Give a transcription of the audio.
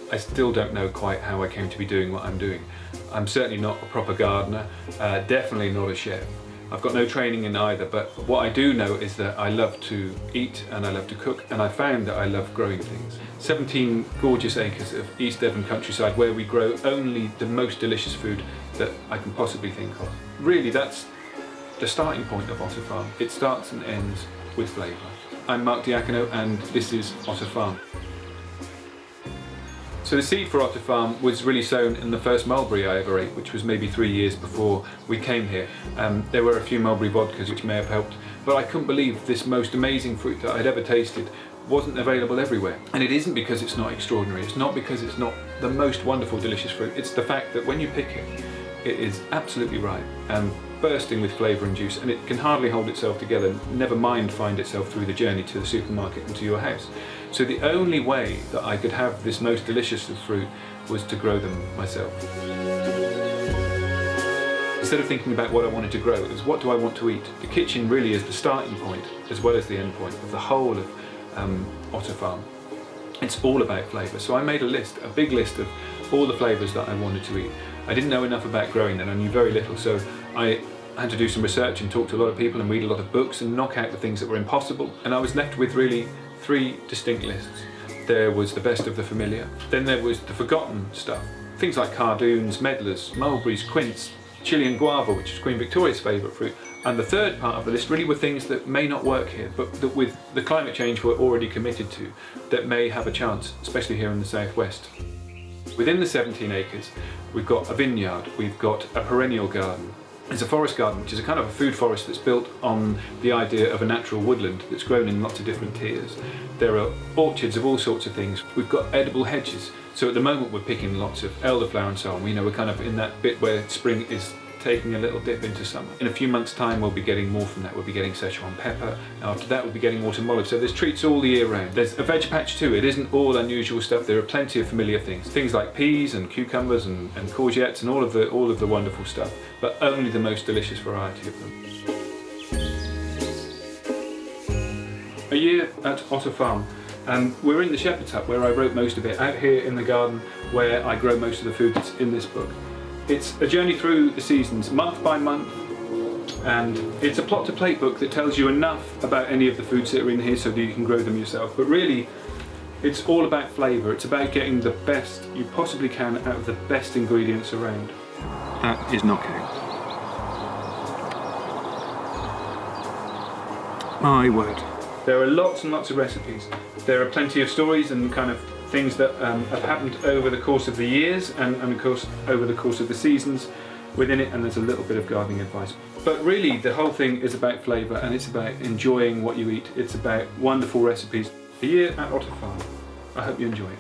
I still don't know quite how I came to be doing what I'm doing. I'm certainly not a proper gardener, definitely not a chef. I've got no training in either, but what I do know is that I love to eat and I love to cook, and I found that I love growing things. 17 gorgeous acres of East Devon countryside where we grow only the most delicious food that I can possibly think of. Really, that's the starting point of Otter Farm. It starts and ends with flavour. I'm Mark Diacono and this is Otter Farm. So the seed for Otter Farm was really sown in the first Mulberry I ever ate, which was maybe 3 years before we came here. There were a few Mulberry vodkas which may have helped, but I couldn't believe this most amazing fruit that I'd ever tasted wasn't available everywhere. And it isn't because it's not extraordinary, it's not because it's not the most wonderful delicious fruit, it's the fact that when you pick it, it is absolutely ripe and bursting with flavour and juice, and it can hardly hold itself together, never mind find itself through the journey to the supermarket and to your house. So the only way that I could have this most delicious of fruit was to grow them myself. Instead of thinking about what I wanted to grow, it was what do I want to eat? The kitchen really is the starting point as well as the end point of the whole of Otter Farm. It's all about flavour. So I made a list, a big list of all the flavours that I wanted to eat. I didn't know enough about growing then, I knew very little, so I had to do some research and talk to a lot of people and read a lot of books and knock out the things that were impossible. And I was left with really 3 distinct lists. There was the best of the familiar, then there was the forgotten stuff. Things like cardoons, medlars, mulberries, quince, Chilean guava, which is Queen Victoria's favourite fruit. And the third part of the list really were things that may not work here, but that with the climate change we're already committed to, that may have a chance, especially here in the southwest. Within the 17 acres, we've got a vineyard, we've got a perennial garden. It's a forest garden, which is a kind of a food forest that's built on the idea of a natural woodland that's grown in lots of different tiers. There are orchards of all sorts of things. We've got edible hedges. So at the moment we're picking lots of elderflower and so on. We're kind of in that bit where spring is taking a little dip into summer. In a few months' time we'll be getting more from that. We'll be getting Szechuan pepper. After that we'll be getting autumn olive. So there's treats all the year round. There's a veg patch too. It isn't all unusual stuff. There are plenty of familiar things. Things like peas and cucumbers and courgettes and all of the wonderful stuff, but only the most delicious variety of them. A year at Otter Farm. We're in the shepherd's hut where I wrote most of it, out here in the garden where I grow most of the food that's in this book. It's a journey through the seasons, month by month, and it's a plot to plate book that tells you enough about any of the foods that are in here so that you can grow them yourself. But really, it's all about flavour. It's about getting the best you possibly can out of the best ingredients around. That is knockout. My word. There are lots and lots of recipes. There are plenty of stories and kind of things that have happened over the course of the years and of course over the course of the seasons within it, and there's a little bit of gardening advice. But really the whole thing is about flavour and it's about enjoying what you eat. It's about wonderful recipes. A year at Otter Farm. I hope you enjoy it.